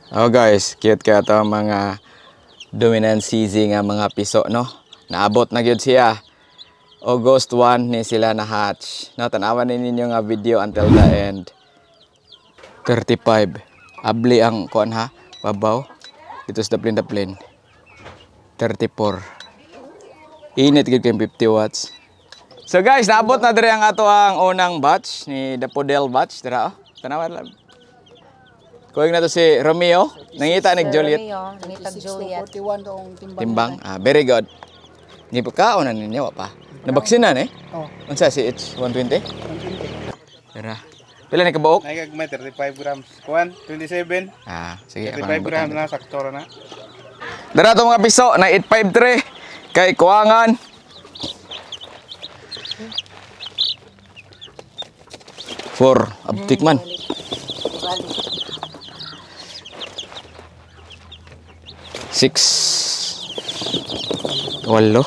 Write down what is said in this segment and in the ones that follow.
Oh guys, cute kaya ito mga dominant CZ nga mga piso, no? Naabot na gyud siya. August 1 ni sila na hatch. No, tanawan ninyo nga video until the end. 35. Abli ang kuan ha, babaw. Dito sa daplin. 34. Init gyud kay 50 watts. So guys, naabot na diri ang ato ang unang batch ni Dapodel batch dira oh. Tanawan lang. Kuwing na to si Romeo. Nangita ni Juliet. Nangita Juliet. 41 tong Timbang. Ah, very good. Ni pagkaon na ninyo pa. Nabaksinan eh. Oh, Unsa si H120? 120. Tara. Pila ni kabuok? Nagagmay 35 grams. Kuan, 27. Ah, sige. 35 grams na, sakto na. Dara to mga piso na 853 kay Kuangan. For abtik man. Six. Walo.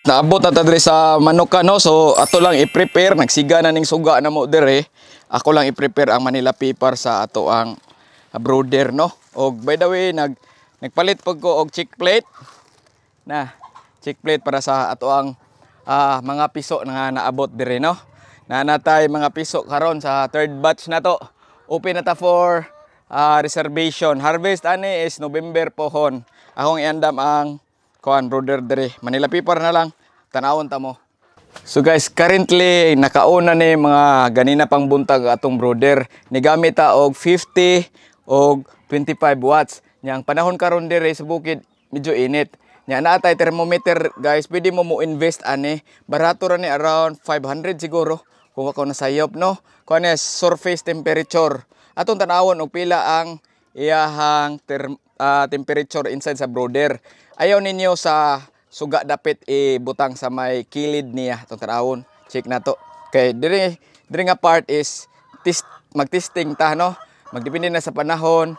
Naabot na ta diri sa Manuka no. So ato lang i-prepare, nagsiga na ning suga na mo dire. Ako lang i-prepare ang Manila paper sa ato ang brooder no. Og by the way nagpalit pag ko og chick plate. Na chick plate para sa ato ang mga piso nga naabot dire no. Na natay mga piso karon sa third batch na to. Open na ta for reservation. Harvest ani is November pohon. Akong iandam ang kuan brooder dire. Manila paper na lang. Tanawon ta mo. So guys, currently nakauna ni mga ganina pang buntag atong brooder. Nigamit ta og 50 og 25 watts. Yang panahon karon dire sa bukid medyo init. Nya naatay thermometer guys, pwede mo invest ani. Barato ra ni around 500 siguro kung ako nasayop no. Kuan is surface temperature. Atong tanawon og pila ang iyahang temperature inside sa brooder. Ayaw ninyo sa suga dapit ibutang sa may kilid niya. Atong tanawon, check na to. Kay diri nga part is mag-testing ta no. Magdepende na sa panahon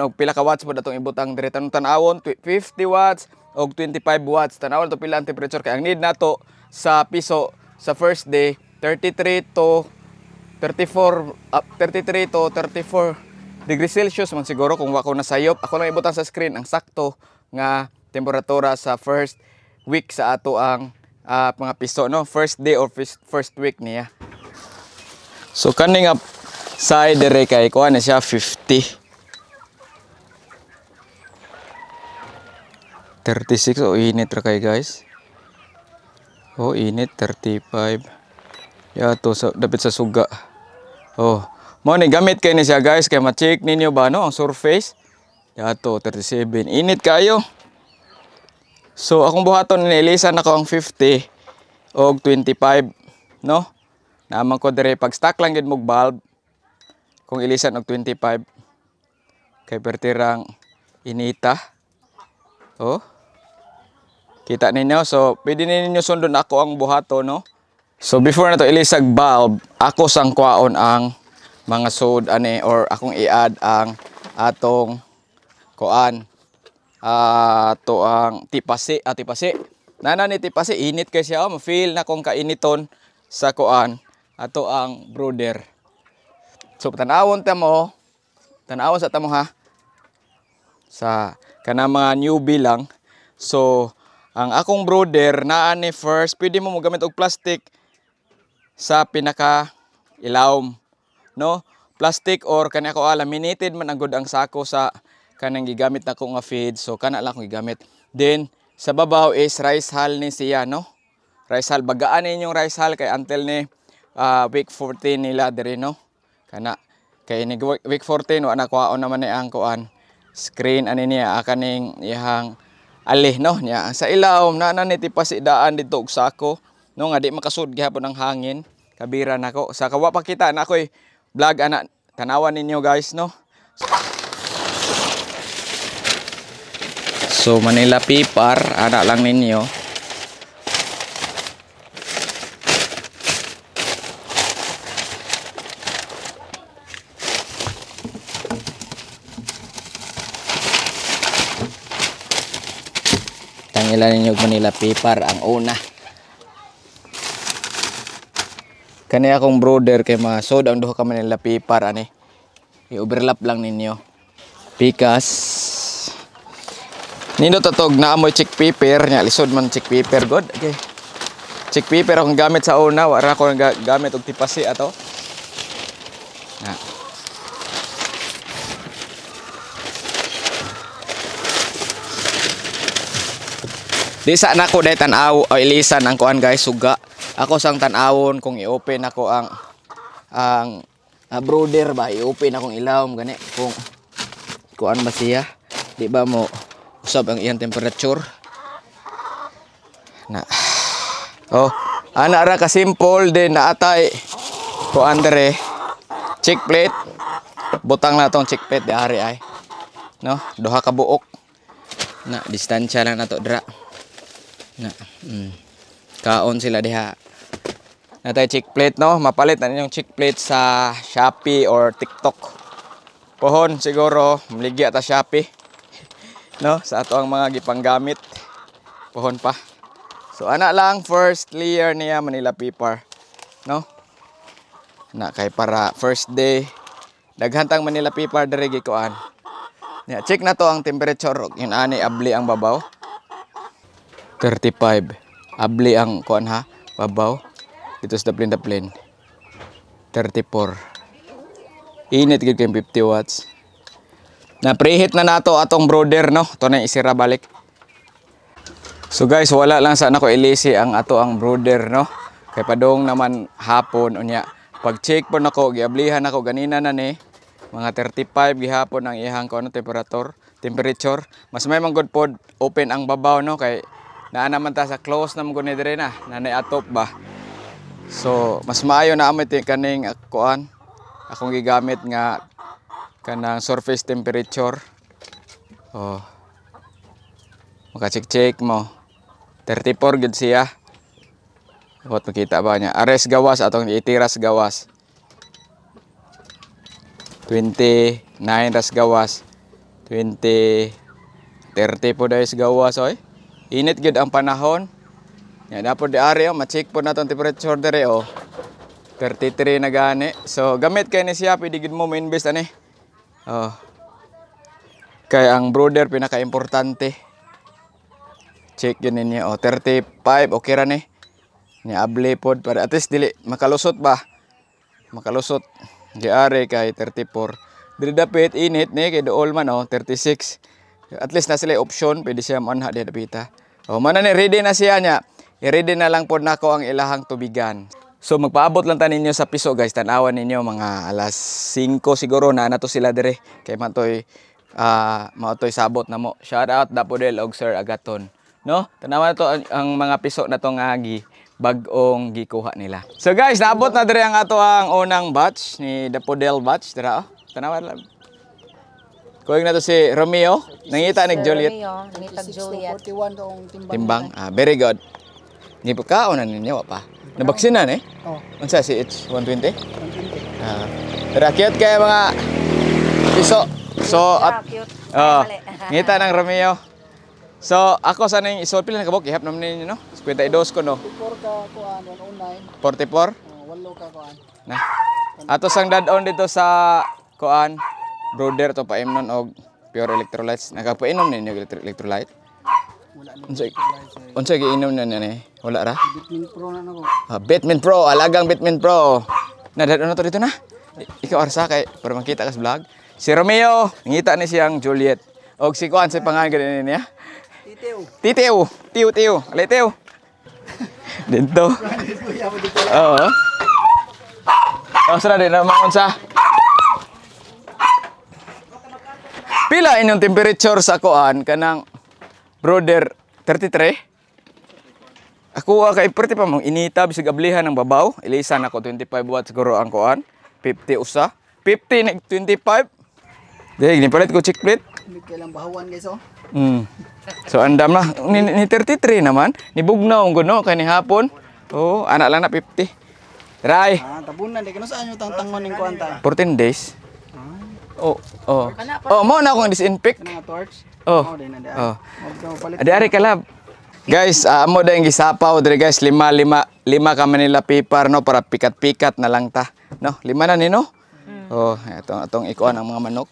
og pila ka watts mo datong ibutang dire. Tanawon 50 watts og 25 watts. Tanawon to pila ang temperature kay ang need nato sa piso sa first day 33 to 34 degrees Celsius man siguro kung wako nasayop. Ako lang ibutang sa screen ang sakto nga temperatura sa first week sa ato ang mga piso no. First day or first week niya. So kani nga side dire kay kuha na siya 50. 36 init ra kay guys. Init 35. Yato sa dapit sa suga. Mo ni gamit kay ni siya guys kay ma-check ninyo ba no ang surface. Yato 37. Init kayo. So akong buhaton nilisan ako ang 50 og 25 no. Naman ko dire pag stock lang gid mo bulb kung ilisan og 25 kay pertirang inita. Kita ninyo, so pwede ninyo sundon ako ang buhato no. So before na to ilisag bulb, ako sang kwaon ang mga sod ani or akong i-add ang atong kuan ato ang tipasi. Nana ni tipasi init kay siya ma-feel na kung kainiton sa kuan ato ang brooder. So tanawon sa tamo ha. Sa kana mga newbie lang. So ang akong brooder naa ni first pwede mo gamit og plastic sa pinaka ilawom no. Plastic or kani ako laminated man ang good ang sako sa kanang gigamit nako nga feed. So kana lang akong gigamit. Then sa babaw is rice hull ni siya no. Rice hull bagaan ninyong rice hull kay until ni week 14 nila diri no. Kana kay ni week 14 wa na kuhaon naman ni ang kuan screen ani niya kaning ihang alih no nya sa ilawom na ni tipasi daan dito og sako no nga di makasud gihapon ang hangin kabira nako sa kawa pa kita na ako'y vlog ana tanawan ninyo guys no. So Manila paper ana lang ninyo. Tangilan ninyo Manila paper ang una. Kani akong brooder kay masod ang duha ka Manila paper ani. I-overlap lang ninyo. Pikas. Nino tatog na amoy chick paper nya lisod man chick paper god. Okay. Chick paper akong gamit sa una, wala ko gamit og tipasi ato. Na. Di sa nako day tan-aw o ilisan ang kuan guys suga. Ako sang tan-awon kung i-open ako ang brooder ba i-open akong ilawom gani kung kuan ba siya di ba mo usab ang iyang temperature na oh ana ra ka simple din na atay kuan dere chick plate butang na tong chick plate diari ay no duha ka buok na distansya lang nato dra na kaon sila diha natay chick plate no mapalit na ninyong chick plate sa Shopee or TikTok pohon siguro maligya ta Shopee no sa ato ang mga gipanggamit pohon pa so ana lang first layer niya Manila paper no na kay para first day daghantang Manila paper diri gikuan ya check na to ang temperature yun ani abli ang babaw 35 abli ang kuan ha babaw dito sa daplin 34 init gid kay 50 watts. Na preheat na nato atong brooder no. Ito na isira balik. So guys, wala lang sa nako ilisi ang ato ang brooder no. Kay padong naman hapon unya. Pag check po nako giablihan nako ganina na ni mga 35 gihapon ang ihang kuno temperature. Mas may man good pod open ang babaw no kay naa naman ta sa close na mo guni dire na nanay atop ba. So mas maayo na amoy kaning kuan akong gigamit nga kanang surface temperature. Oh. Maka-check mo. 34 gud siya. What makita ba niya? Ares gawas atong itiras gawas. 29 ras gawas. 20 30 po dahil gawas oy. Init gud ang panahon. Yan dapat di ari ma-check po naton temperature dire oh. 33 na gani. So gamit kay ni siya pwede gid mo ma-invest ani. Oh. Kay ang brooder pinaka-importante. Check yun ninyo. Oh, 35 okay ra ni. Ni able pod para at least dili makalusot ba. Makalusot. Giari kay 34. Dili dapat init ni kay dool man oh 36. At least na sila option pwede siya manha di dapita. Oh man ni ready na siya nya. I-ready na lang pod nako ang ilahang tubigan. So magpaabot lang ta ninyo sa piso guys. Tanawan ninyo mga alas 5 siguro na to sila dire. Kay matoy matoy sabot na mo. Shout out Dapodel og Sir Agaton. No? Tanawan to ang mga piso na tong agi bag-ong gikuha nila. So guys, naabot na dire ang ato ang unang batch ni Dapodel batch dira oh. Tanawan lang. Kuwing na to si Romeo. Nangita ni Juliet. Romeo, nangita Juliet. 41 daong Timbang. Very good. Gipakaon na ninyo pa. Nabaksinan eh? Oh. Unsa si H120? Rakyat kay mga piso. So at ngita ng Romeo. So ako sa ning isol pila nakabok ihap naman ninyo no. 52 ko no. 44 ka kuan 109. 44. 8 ka kuan. Na. Ato sang dad-on dito sa kuan brooder to paimnon og pure electrolytes. Nakapainom ninyo electrolyte? Wala ni. Unsa giinom na ni? Wala ra? Bitmin Pro na nako. Bitmin Pro, alagang Bitmin Pro. Nadadon na to dito na. Ikaw arsa kay para makita ka sa vlog. Si Romeo, ngita ni siyang Juliet. Og si kuan sa pangalan gani niya. Titew. Tiw. Alay Tiw. Dito. Oo. Oh, sara din naman unsa. Pila inyong temperature sa kuan kanang brooder 33? Ako kay perti pa mong inita bisag ablihan ng babaw. Ilisan ako 25 watts siguro ang kuan. 50 usa. 50 nag 25. Dili ginipalit ko chick plate. Hindi kailang bahawan guys oh. So andam na ni 33 naman. Ni bugnaw ang guno kay ni hapon. Oh, anak lang na 50. Ray. Tabunan di kano saan yung tangtangon ning kuan ta. 14 days. Oh. Oh, mo na akong disinfect. Kana nga torch. Oh. Di na di. Oh. Magpapalit. Adi-ari kalab. Guys, amo da yung gisapaw dire guys, 5 ka Manila paper no para pikat-pikat na lang ta. No, 5 na nino. Oh, atong ikuan ang mga manok.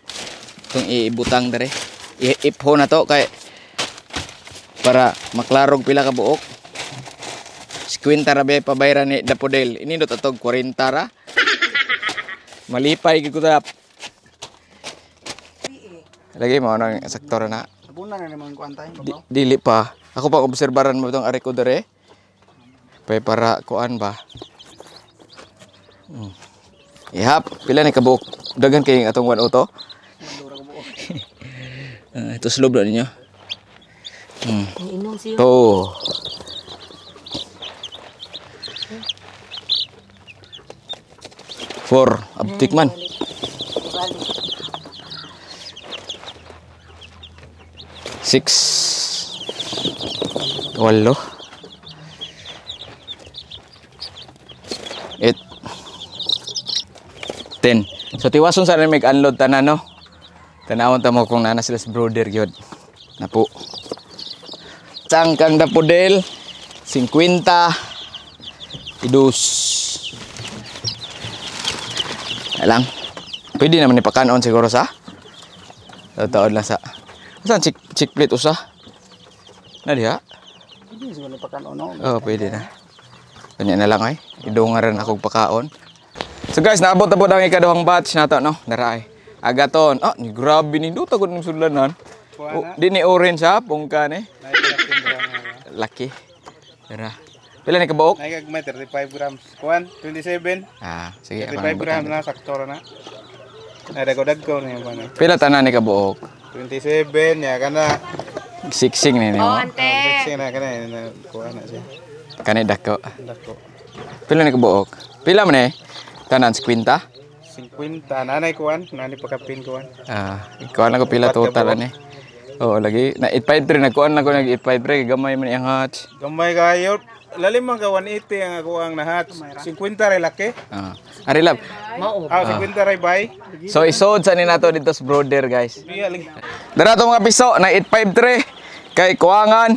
Itong iibutang dere. Iipho na to kay para maklarog pila ka buok. 50 ra bay pabayran ni Dapodel. Inindot atog 40 ra. Malipay gid ko ta. Lagi mo nang sektor na. Sabunan na naman kuan tayo babaw. Dili pa. Ako pa obserbaran mo itong ari ko dere. Para kuan ba. Ihap, pila ni kabuok. Dagan kay atong 1 auto. Dura ka buok. Ito slob na ninyo. Inom siya. Oh. Four, abtik man. Six. Walo. 8. 10. So tiwason sa mig unload tanan no. Tanawon ta mo kung nana sila sa brother gyud. Napo. Cangkang Dapodel 50 idus. Alang. Pwede naman ipakanon siguro sa. Taon lang sa. Saan chick plate usa? Na diha? Hindi siguro pagkano no. Oh, pwede na. Kanya na lang ay. Idungaran akong pakaon. So guys, naabot na po ang ikaduhang batch na to, no? Naray. Agaton. Ah, ni grabe ni do tagod ng sudlanan. Di ni orange ha, pungkan eh. Laki. Tara. Pila ni kabuok? Naikag may 35 grams. Kuan, 27. Ah, sige. 35 grams na sakto ra na. Dagko niya ba na. Pila tanan ni kabuok? 27 ya kana. Siksing ni Oh, mo. ante. Sexy na kana na kuan na siya. Kani dako. Dako. Pila ni kabuok? Pila man eh? Tanan 50? 50 nanay kuan, nanay pakapin kuan. Ah, ikaw lang ko pila total ani. Oh, lagi na 853 nagkuan lang ko nag 853 gamay man iyang hatch. Gamay kayo. Lalim man ka 180 ang ako ang nahat. 50 ray laki. Ah. Ari lab. Ah, 50 ray bay. So isod sa ni nato dito sa brother guys. Biya lagi. Dara to mga piso na 853 kay kuangan.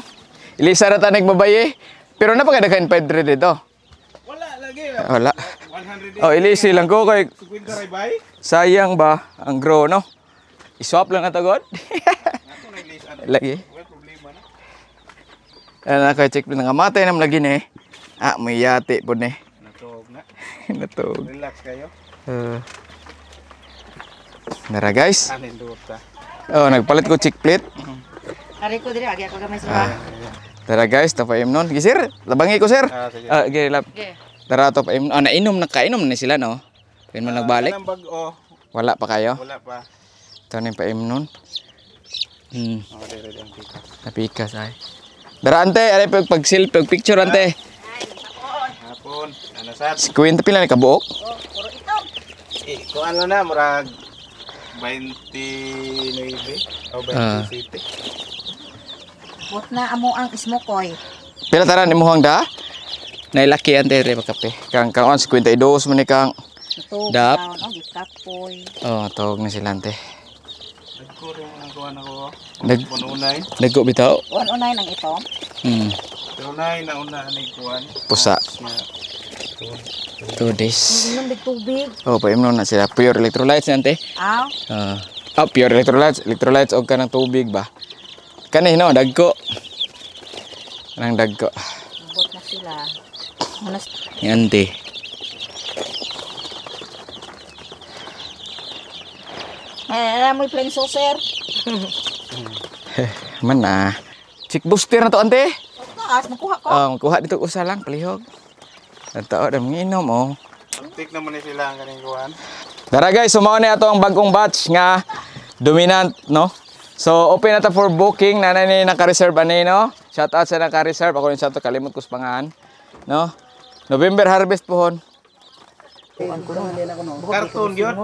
Ilisa na tanig babaye. Pero napakadaghan 853 dito. Wala lagi. Wala. 100. Oh, ilisi lang ko kay 50 ray bay. sayang ba ang grow no? I-swap lang na tagod. Ako na ilis ano. Lagi. Wala problema na. Ano na kay check lang matay nam lagi ni. Ah, may yate po ni. Natog na. Natog. Relax kayo. Nara guys. Anin duta. Oh, nagpalit ko chick plate. Ari ko diri agi ako gamay sa. Tara guys, tapaim nun. Sige sir, labangi ko sir. Ah, sige. Ah, okay, lab. Okay. Tara, tapaim. Ah, nainom, nakainom na sila no. Kaya mo nagbalik. Kanang bag-o. Wala pa kayo. Wala pa. Ito na yung paim nun. Oh, dire ang pika. Napikas ay. Dara ante, aray pag picture ante. Hapon, ano sa? Si Queen, pila ni kabuok? Kuan lang na murag 29 o 27. Bot na amo ang ismokoy. Pila tara ni muhang da? Nailaki ante re pagkape. Kang on si Queen 52 man ni kang Ito, Dap. oh, gikapoy. oh, tawag na sila ante. Nagko rin ang kuan ako. Nag Pununay. nagko bitaw. Unay nang ito. Hmm. Pununay na una ni kuan. Pusa. Nga. 2 days. Inom dig tubig. Oh, paim nun na sila. Pure electrolytes na ante. Aw. Pure electrolytes. Electrolytes o kanang tubig ba? Kani no, dagko. Kanang dagko. Bot na sila. Manas. Yan ante. Amoy plain saucer. Man na. Chick booster na to ante. Taas makuha ko. Kuha dito usa lang palihog. Nagtao na manginom oh. Antik naman ni sila ang kaning kuan. Tara guys, sumao na ato ang bagong batch nga dominant no. So open na ta for booking na ni naka-reserve ani no. Shout out sa naka-reserve. Ako rin sa to kalimot ko sa pangahan. No. November harvest pohon. Karton gyud.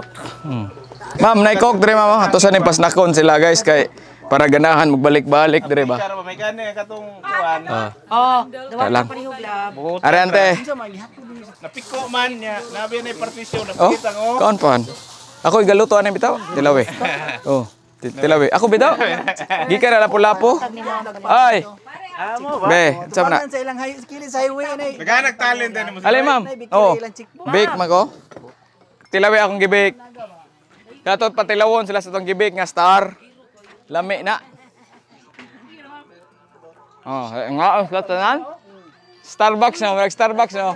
Ma'am, naikok dire ma'am. Ato sa ni pasnakon sila guys kay para ganahan magbalik-balik dire ba. Pero may kani katong kuan. Oh, dawa lang. pa palihog lab. Are ante. Napiko man niya. Nabi na partisyon Oh, napikita ko. kaon pan. Ako igaluto ani bitaw. Tilawe. Oh, tilawe. Ako bitaw. Gikan na lapu-lapu. Ay. Amo ba? Be, saan na? Sa ilang kili sa highway na. Naghanag talent din mo. Alay ma'am. Oh. Bake mako. Tilawi akong gibik. Datot patilawon sila sa tong gibik nga star. Lami na. Oh, nga sa tanan. Starbucks na, mag Starbucks no.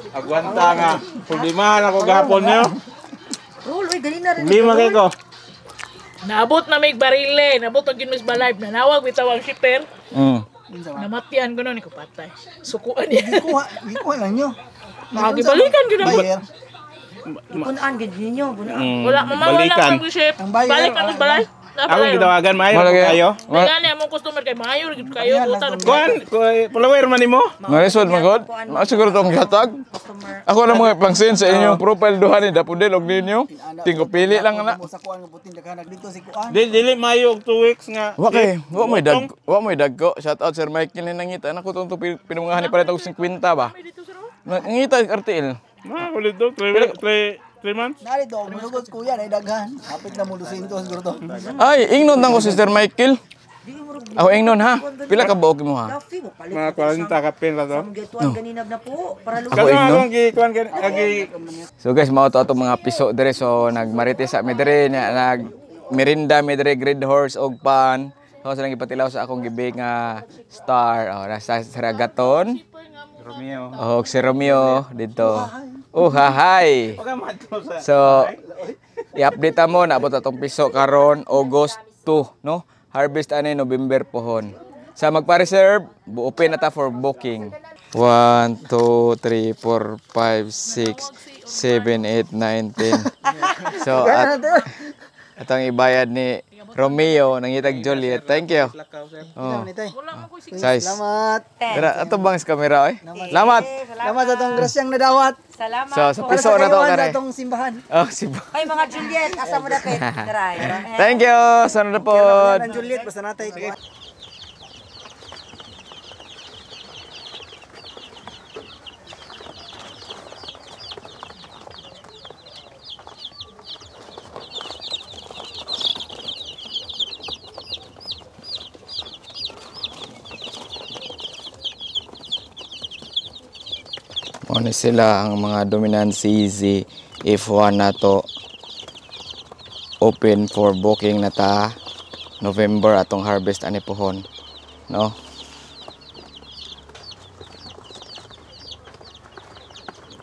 Agwanta nga. Problema na ko gahapon niyo. Rul, uy, gali na rin. Problema kay ko. Naabot na may barile, naabot ang ginumis ba live, nanawag bitaw ang shipper. Namatian ko noon, ko patay. Sukuan niya. Gikuha lang nyo. Makagibalikan ko na. Bayer. Punaan, gid ninyo. Punaan. Wala, mamawala Balikan. ang ship. Ang bayar, Balik ang balay. Akong gitawagan maayo Malagay. kayo. Nga niya, mong customer kay mayor, kayo, utang. Kuan, follower man nimo. Marisod magod. Siguro tong hatag. Customer. Ako na mga pang-send sa inyong profile duha ni Dapudel og ninyo. Tingko pili lang na. Sa kuan nga putin daghanag dito si kuan. Dili mayo og 2 weeks nga. Wa kay, wa may dagko. Shout out Sir Michael ni nangita nako tong pinungahan ni pala tong 50 ba. Nangita RTL. Ma ulit do 3 months. Nari do, mulugod kuya na daghan. Hapit na mo 200 siguro to. Ay, ingnon nang ko si Sir Michael. Ako ingnon ha. Pila ka buok mo ha? Dafi mo, palit. Mga 40 ka pin ra to. Ang gatuan, ganinag na po. Para Ako Kasi ingnon. akong gikuan agi So guys, mao to atong mga piso dire so nagmarites sa mi dire nag merinda mi dire grade horse og pan. So silang ipatilaw sa akong gibig nga star. Oh, nasa Saragaton. Romeo. Og si Romeo dito. Oh, hi. So, i-update mo naabot atong piso karon August 2, no? Harvest ani November pohon. Sa magpa-reserve, open na ta for booking. 1 2 3 4 5 6 7 8 9 10. So, atong ibayad ni Romeo nangitag Juliet. Thank you. Oh. Size. Salamat. Tara, ato bang sa camera oy. Salamat. Salamat sa tong grasyang nadawat. Salamat. So, sa Para piso sa na to kayuhan kare. sa tong simbahan. Oh, si Ay, mga Juliet, asa mo dapit? Taray. Thank you. Sana na po. Ang Juliet basta natay kuan. Ano sila ang mga dominant CZ F1 na to open for booking na ta November atong harvest ani pohon no